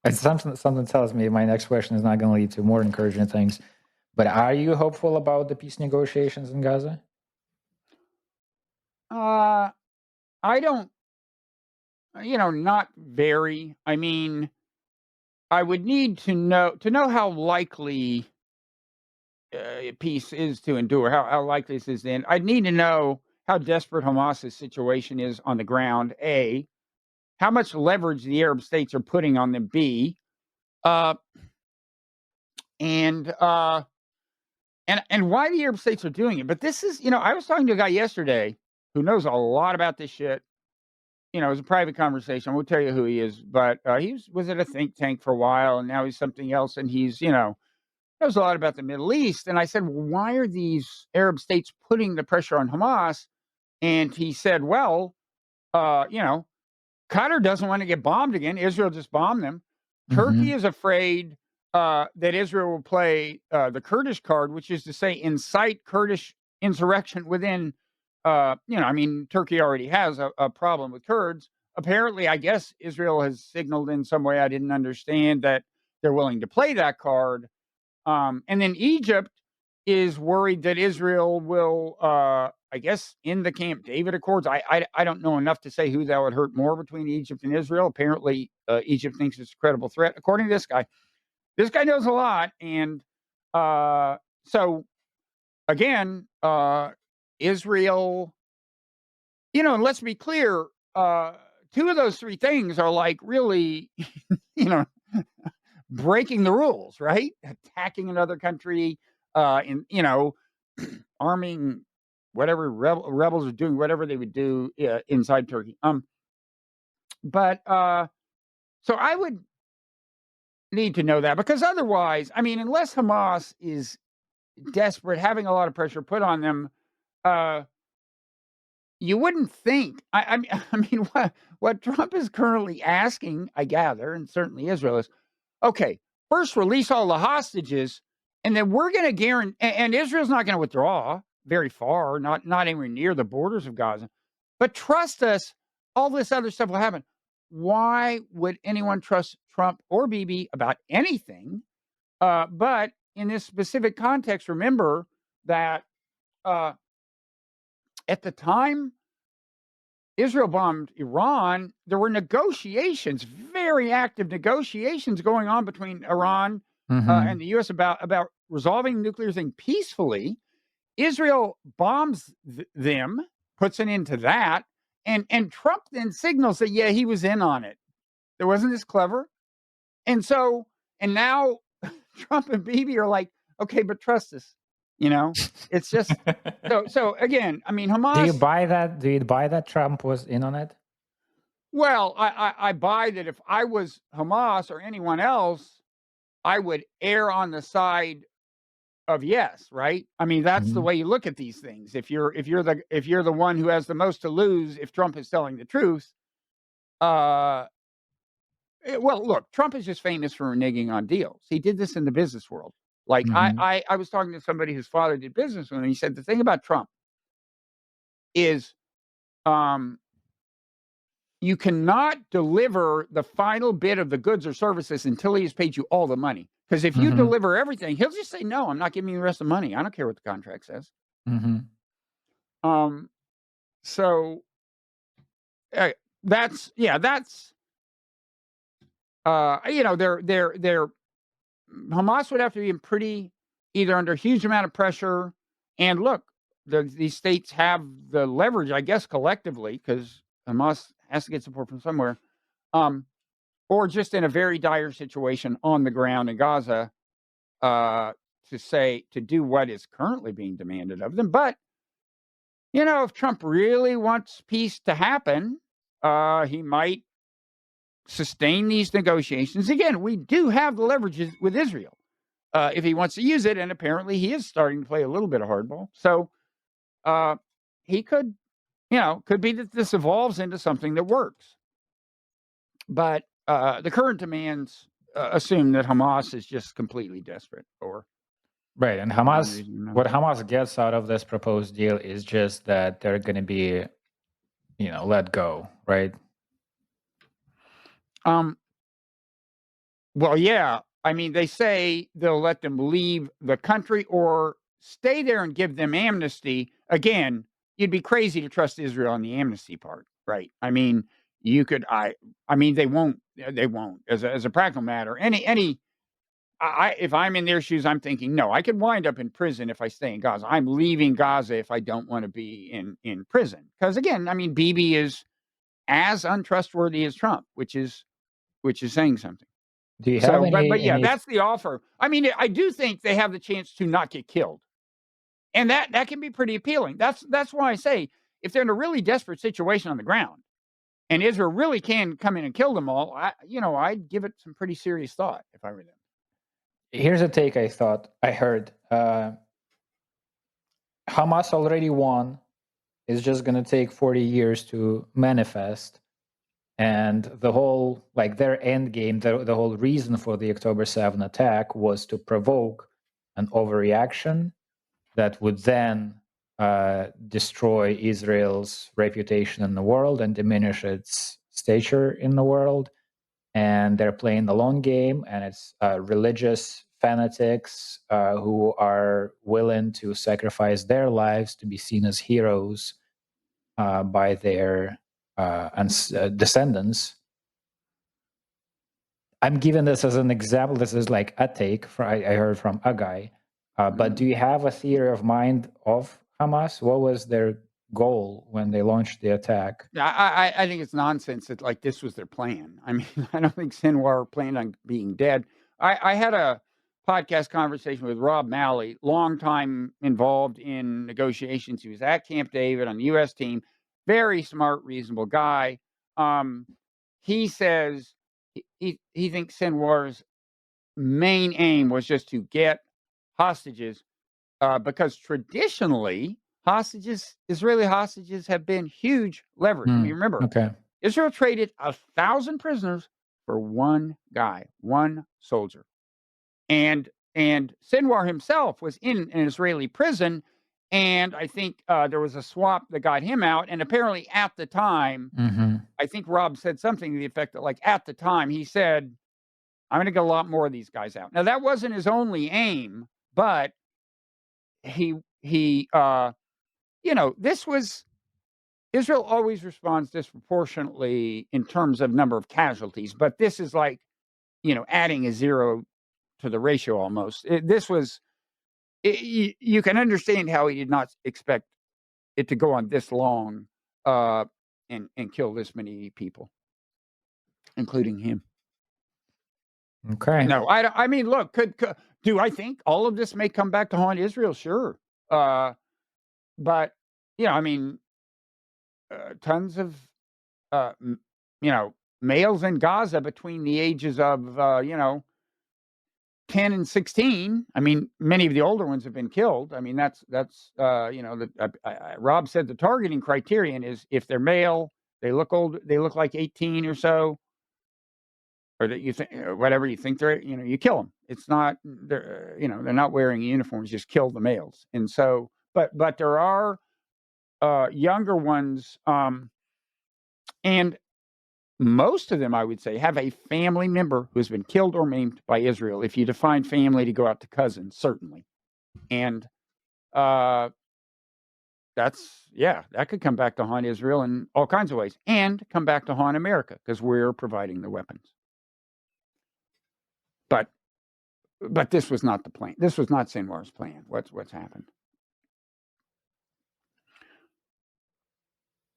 It's something tells me my next question is not going to lead to more encouraging things. But are you hopeful about the peace negotiations in Gaza? I don't, not very. I mean, I would need to know how likely peace is to endure, how likely this is to end. I'd need to know how desperate Hamas's situation is on the ground. A, how much leverage the Arab states are putting on them. B, and why the Arab states are doing it. But this is, I was talking to a guy yesterday who knows a lot about this shit. It was a private conversation. I won't tell you who he is, but he was at a think tank for a while, and now he's something else, and he's, knows a lot about the Middle East. And I said, well, why are these Arab states putting the pressure on Hamas? And he said, well, Qatar doesn't want to get bombed again. Israel just bombed them. Turkey is afraid that Israel will play the Kurdish card, which is to say incite Kurdish insurrection within, Turkey already has a problem with Kurds. Apparently, I guess Israel has signaled in some way I didn't understand that they're willing to play that card. And then Egypt is worried that Israel will, I guess, in the Camp David Accords. I don't know enough to say who that would hurt more between Egypt and Israel. Apparently, Egypt thinks it's a credible threat, according to this guy. This guy knows a lot, and so again, Israel. And let's be clear. Two of those three things are really, breaking the rules, right? Attacking another country, arming whatever rebels are doing, whatever they would do inside Turkey. But so I would need to know that, because otherwise, unless Hamas is desperate, having a lot of pressure put on them, you wouldn't think. What Trump is currently asking, I gather, and certainly Israel is, okay, first release all the hostages, and then we're going to guarantee, and Israel's not going to withdraw very far, not anywhere near the borders of Gaza, but trust us, all this other stuff will happen. Why would anyone trust Trump or Bibi about anything? But in this specific context, remember that at the time Israel bombed Iran, there were negotiations, very active negotiations going on between Iran and the U.S. about resolving the nuclear thing peacefully. Israel bombs them, puts an end to that, and Trump then signals that, yeah, he was in on it. There wasn't this clever. And now Trump and Bibi are like, okay, but trust us. It's just so again, Hamas. Do you buy that? Do you buy that Trump was in on it? Well, I buy that if I was Hamas or anyone else, I would err on the side of yes, right? That's the way you look at these things. If you're the one who has the most to lose, if Trump is telling the truth, well, look, Trump is just famous for reneging on deals. He did this in the business world. I was talking to somebody whose father did business with him, and he said the thing about Trump is you cannot deliver the final bit of the goods or services until he has paid you all the money. Because if you deliver everything, he'll just say, no, I'm not giving you the rest of the money. I don't care what the contract says. So that's they're Hamas would have to be either under a huge amount of pressure. And look, these states have the leverage, I guess, collectively, because Hamas has to get support from somewhere, or just in a very dire situation on the ground in Gaza, to do what is currently being demanded of them. But if Trump really wants peace to happen, he might sustain these negotiations. Again, we do have the leverage with Israel if he wants to use it, and apparently he is starting to play a little bit of hardball. So he could be that this evolves into something that works. But the current demands assume that Hamas is just completely desperate, or right. And what Hamas gets out of this proposed deal is just that they're going to be, let go, right? Well, yeah. I mean, they say they'll let them leave the country or stay there and give them amnesty. Again, you'd be crazy to trust Israel on the amnesty part, right? I mean, they won't. They won't. As a practical matter, if I'm in their shoes, I'm thinking, no, I could wind up in prison if I stay in Gaza. I'm leaving Gaza if I don't want to be in prison. Because again, I mean, Bibi is as untrustworthy as Trump, which is saying something. Do you have but yeah, that's the offer. I mean, I do think they have the chance to not get killed, and that can be pretty appealing. That's why I say if they're in a really desperate situation on the ground, and Israel really can come in and kill them all, I'd give it some pretty serious thought if I were them. Here's a take I heard. Hamas already won. It's just going to take 40 years to manifest. And the whole, their end game, the whole reason for the October 7 attack was to provoke an overreaction that would then destroy Israel's reputation in the world and diminish its stature in the world. And they're playing the long game, and it's religious fanatics who are willing to sacrifice their lives to be seen as heroes by their descendants. I'm giving this as an example. This is like a take I heard from a guy. But do you have a theory of mind of Hamas? What was their goal when they launched the attack? I think it's nonsense that this was their plan. I mean, I don't think Sinwar planned on being dead. I had a podcast conversation with Rob Malley, long time involved in negotiations. He was at Camp David on the U.S. team. Very smart, reasonable guy. He says he thinks Sinwar's main aim was just to get hostages, because traditionally Israeli hostages have been huge leverage. You remember, Israel traded 1,000 prisoners for one guy, one soldier, and Sinwar himself was in an Israeli prison. And I think there was a swap that got him out. And apparently at the time, I think Rob said something to the effect that, at the time, he said, I'm going to get a lot more of these guys out. Now, that wasn't his only aim, but this was, Israel always responds disproportionately in terms of number of casualties. But this is adding a zero to the ratio almost. You can understand how he did not expect it to go on this long and kill this many people, including him. Okay. No, I mean, look, do I think all of this may come back to haunt Israel? Sure. But, I mean, tons of, males in Gaza between the ages of, 10 and 16. I mean, many of the older ones have been killed. I mean, that's Rob said the targeting criterion is if they're male, they look old, they look like 18 or so, or that you think whatever you think they're, you kill them. It's not they're not wearing uniforms. Just kill the males. And so, but there are younger ones, and most of them, I would say, have a family member who's been killed or maimed by Israel. If you define family to go out to cousins, certainly. And that could come back to haunt Israel in all kinds of ways, and come back to haunt America because we're providing the weapons. But this was not the plan. This was not Sinwar's plan. What's happened?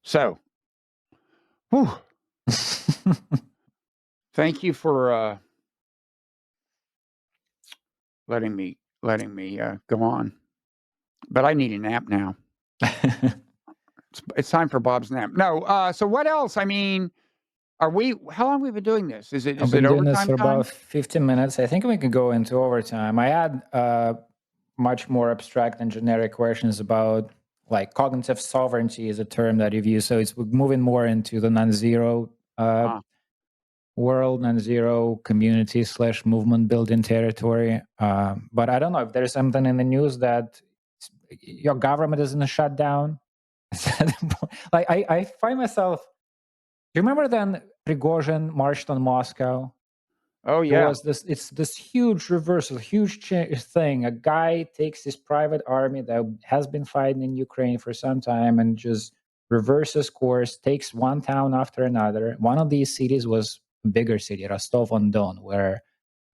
So, whew. Thank you for letting me go on. But I need a nap now. It's time for Bob's nap. No. So what else? I mean, how long have we been doing this? Is it I've been doing this overtime for time? about 15 minutes. I think we can go into overtime. I had much more abstract and generic questions about, like, cognitive sovereignty is a term that you've used. So it's moving more into the non-zero world, non-zero community / movement building territory. But I don't know if there's something in the news that your government is in a shutdown. Like, I find myself. Do you remember then Prigozhin marched on Moscow? Oh yeah. It's this huge reversal, huge thing. A guy takes his private army that has been fighting in Ukraine for some time and just reverses course, takes one town after another. One of these cities was a bigger city, Rostov-on-Don, where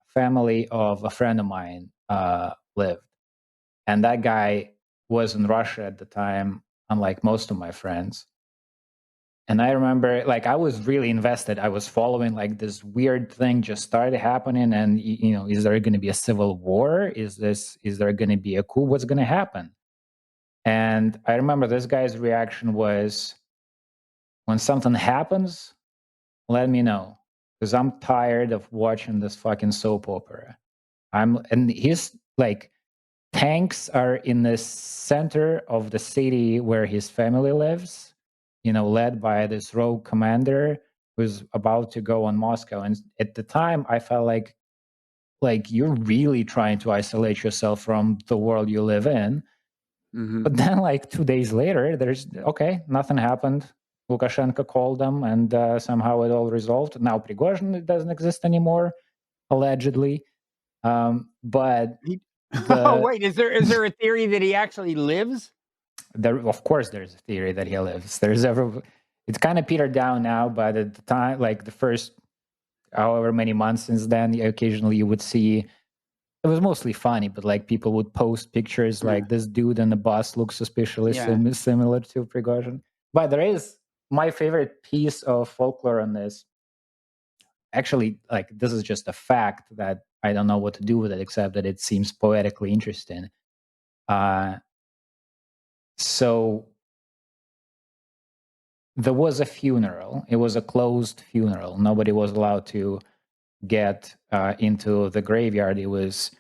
a family of a friend of mine lived. And that guy was in Russia at the time, unlike most of my friends. And I remember, like, I was really invested. I was following, like, this weird thing just started happening. And, is there going to be a civil war? Is there going to be a coup? What's going to happen? And I remember this guy's reaction was, when something happens, let me know. Because I'm tired of watching this fucking soap opera. And he's like, tanks are in the center of the city where his family lives, led by this rogue commander who's about to go on Moscow. And at the time, I felt like you're really trying to isolate yourself from the world you live in. Mm-hmm. But then, like 2 days later, nothing happened. Lukashenko called them, and somehow it all resolved. Now Prigozhin doesn't exist anymore, allegedly. But wait, is there a theory that he actually lives? Of course, there's a theory that he lives. It's kind of petered down now, but at the time, like the first however many months since then, occasionally you would see. It was mostly funny, but like people would post pictures like this dude on the bus looks suspiciously similar to Prigozhin. But there is my favorite piece of folklore on this. Actually, like, this is just a fact that I don't know what to do with it, except that it seems poetically interesting. So there was a funeral. It was a closed funeral. Nobody was allowed to get into the graveyard. It was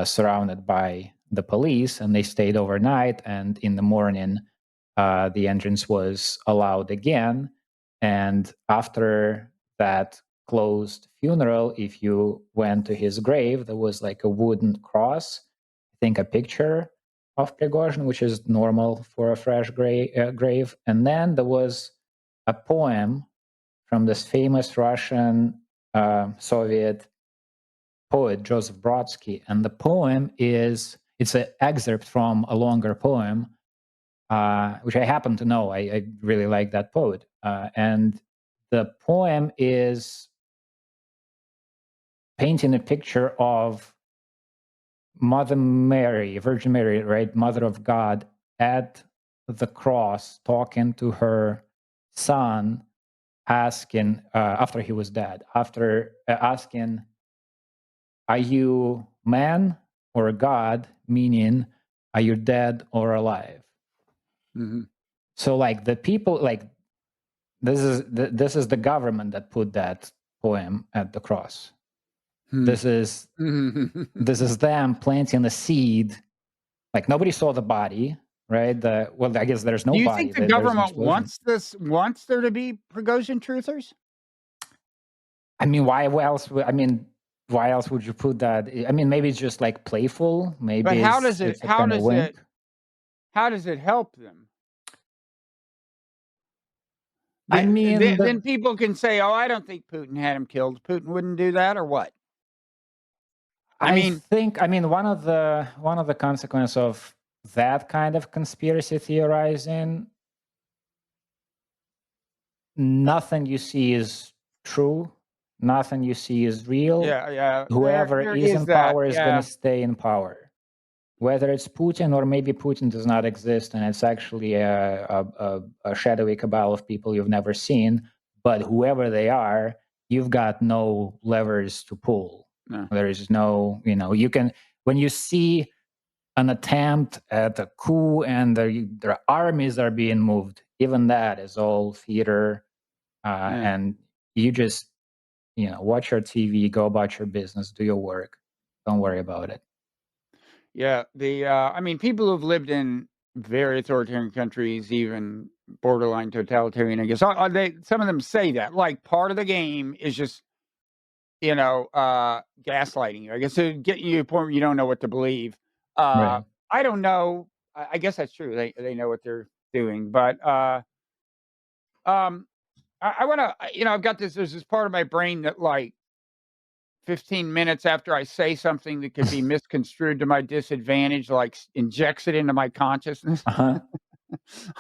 surrounded by the police, and they stayed overnight. And in the morning, the entrance was allowed again. And after that closed funeral, if you went to his grave, there was like a wooden cross, I think a picture of Prigozhin, which is normal for a fresh grave. And then there was a poem from this famous Russian Soviet poet, Joseph Brodsky. And the poem it's an excerpt from a longer poem, which I happen to know. I really like that poet. And the poem is painting a picture of Mother Mary, Virgin Mary, right? Mother of God at the cross, talking to her son, asking, after he was dead, asking, are you man or God? Meaning, are you dead or alive? Mm-hmm. So like the people, like this is the government that put that poem at the cross. This is them planting a seed. Like nobody saw the body, right? I guess there's no body. Do you think the government wants there to be Prigozhin truthers? I mean, why else would you put that? I mean, maybe it's just like playful. Maybe. But how does it help them? I mean, then people can say, "Oh, I don't think Putin had him killed." Putin wouldn't do that, or what? I think one of the consequences of that kind of conspiracy theorizing, nothing you see is true. nothing you see is real. Yeah. Whoever There is is in that. power is going Yeah. to stay in power. Whether it's Putin or maybe Putin does not exist and it's actually a shadowy cabal of people you've never seen, but whoever they are, you've got no levers to pull. No. There is no, you can, when you see an attempt at a coup and their armies are being moved, even that is all theater. And you just, watch your TV, go about your business, do your work. Don't worry about it. Yeah, I mean, people who've lived in very authoritarian countries, even borderline totalitarian, I guess, some of them say that, like, part of the game is just, gaslighting you. I guess to get you to a point where you don't know what to believe. Right. I don't know. I guess that's true. They know what they're doing, but I want to. I've got this. There's this part of my brain that, like, 15 minutes after I say something that could be misconstrued to my disadvantage, like, injects it into my consciousness. Uh-huh.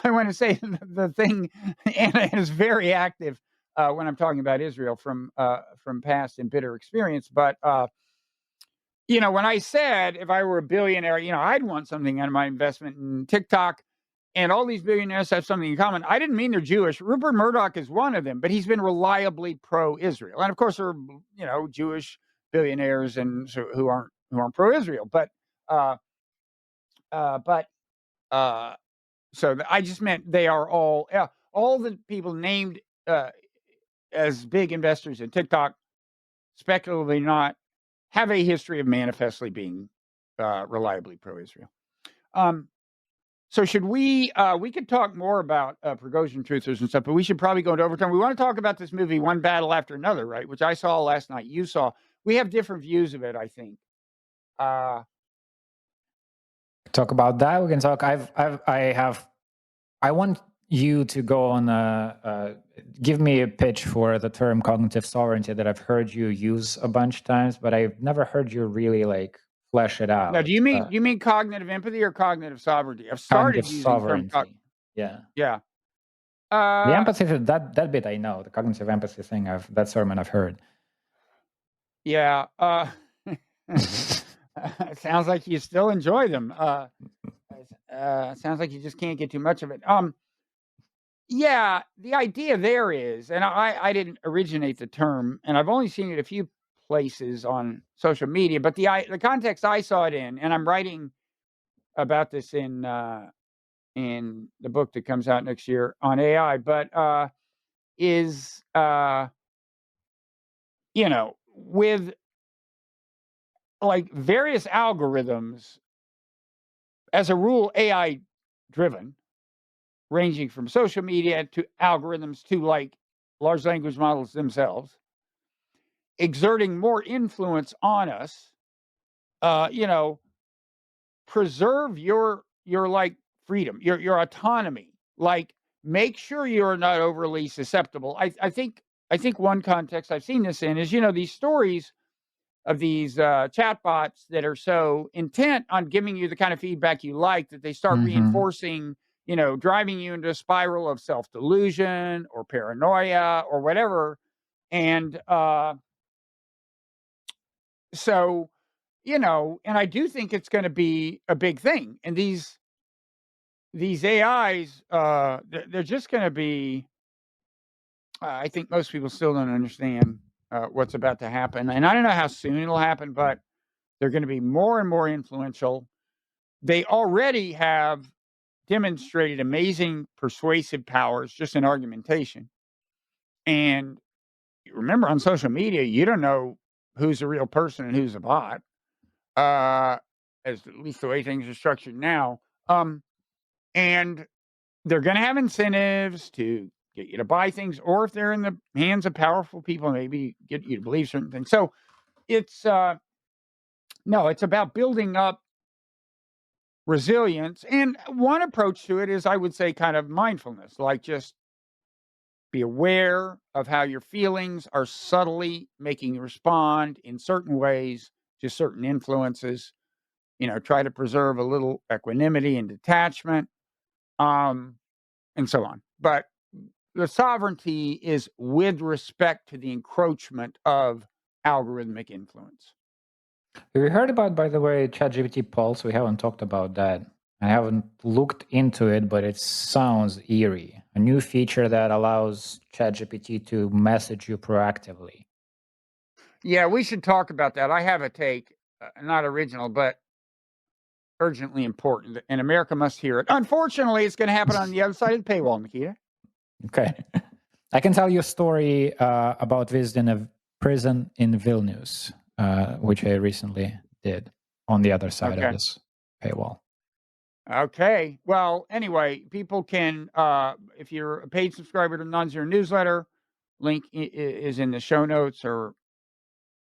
I want to say the thing, and is very active when I'm talking about Israel from past and bitter experience. But when I said if I were a billionaire, I'd want something out of my investment in TikTok. And all these billionaires have something in common. I didn't mean they're Jewish. Rupert Murdoch is one of them, but he's been reliably pro-Israel. And of course, there are Jewish billionaires and who aren't pro-Israel. But so I just meant they are all the people named as big investors in TikTok, speculatively not, have a history of manifestly being reliably pro-Israel. So should we could talk more about Prigozhin truthers and stuff, but we should probably go into overtime. We want to talk about this movie, One Battle After Another, right? Which I saw last night. You saw. We have different views of it, I think. Talk about that. We can talk. I want you to go on give me a pitch for the term cognitive sovereignty that I've heard you use a bunch of times, but I've never heard you really flesh it out. Now, do you mean cognitive empathy or cognitive sovereignty? I've started cognitive using sovereignty. Yeah. Yeah. The empathy, that bit I know. The cognitive empathy thing, that sermon I've heard. Yeah. It sounds like you still enjoy them. Sounds like you just can't get too much of it. Yeah, the idea there is, and I didn't originate the term, and I've only seen it a few places on social media, but the context I saw it in, and I'm writing about this in the book that comes out next year on AI, but is with like various algorithms, as a rule, AI driven, ranging from social media to algorithms to like large language models themselves, exerting more influence on us. Preserve your like freedom, your autonomy. Like, make sure you're not overly susceptible. I think one context I've seen this in is these stories of these chatbots that are so intent on giving you the kind of feedback you like that they start reinforcing, driving you into a spiral of self-delusion or paranoia or whatever. And so, and I do think it's going to be a big thing. And these AIs, they're just going to be, I think most people still don't understand what's about to happen. And I don't know how soon it'll happen, but they're going to be more and more influential. They already have demonstrated amazing persuasive powers just in argumentation. And remember, on social media, you don't know who's a real person and who's a bot, as at least the way things are structured now. And they're going to have incentives to get you to buy things, or if they're in the hands of powerful people, maybe get you to believe certain things. So it's it's about building up resilience. And one approach to it is, I would say, kind of mindfulness, like just be aware of how your feelings are subtly making you respond in certain ways to certain influences. Try to preserve a little equanimity and detachment, and so on. But the sovereignty is with respect to the encroachment of algorithmic influence. We heard about, by the way, ChatGPT Pulse. We haven't talked about that. I haven't looked into it, but it sounds eerie. A new feature that allows ChatGPT to message you proactively. Yeah, we should talk about that. I have a take, not original, but urgently important, and America must hear it. Unfortunately, it's going to happen on the other side of the paywall, Nikita. Okay. I can tell you a story about visiting a prison in Vilnius, which I recently did on the other side of this paywall. Okay. Well, anyway, people can, if you're a paid subscriber to Non-Zero Newsletter, link is in the show notes or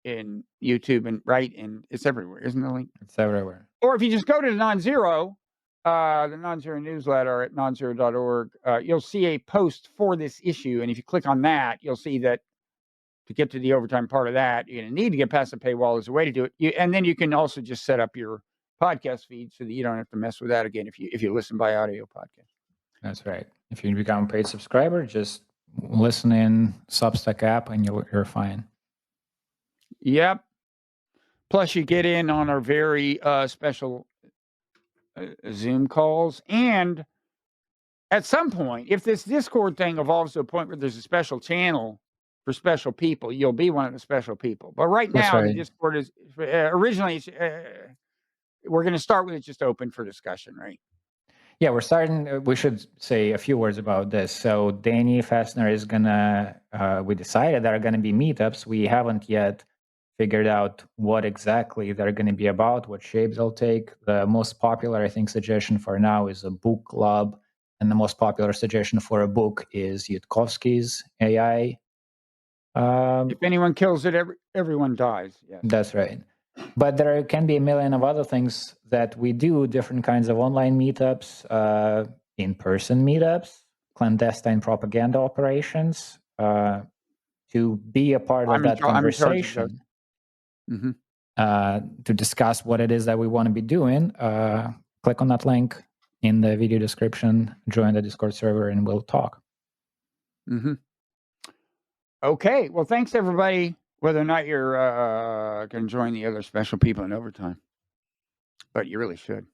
in YouTube and Wright, and it's everywhere, isn't the link? It's everywhere. Or if you just go to the Non-Zero Newsletter at nonzero.org, you'll see a post for this issue. And if you click on that, you'll see that to get to the overtime part of that, you're going to need to get past the paywall as a way to do it. And then you can also just set up your podcast feed so that you don't have to mess with that again if you listen by audio podcast. That's right. If you become a paid subscriber, just listen in Substack app and you're fine. Yep. Plus, you get in on our very special Zoom calls. And at some point, if this Discord thing evolves to a point where there's a special channel for special people, you'll be one of the special people. But right now, the Discord is originally, we're going to start with it just open for discussion, right? Yeah, we're starting. We should say a few words about this. So Danny Fessner is going to, we decided there are going to be meetups. We haven't yet figured out what exactly they're going to be about, what shape they'll take. The most popular, I think, suggestion for now is a book club. And the most popular suggestion for a book is Yudkowsky's AI. If anyone kills it, everyone dies. Yes. That's right. But there can be a million of other things that we do, different kinds of online meetups, in-person meetups, clandestine propaganda operations, to be a part of that conversation, to discuss what it is that we want to be doing. Click on that link in the video description, join the Discord server, and we'll talk. Okay. Well, thanks, everybody. Whether or not you're going to join the other special people in overtime. But you really should.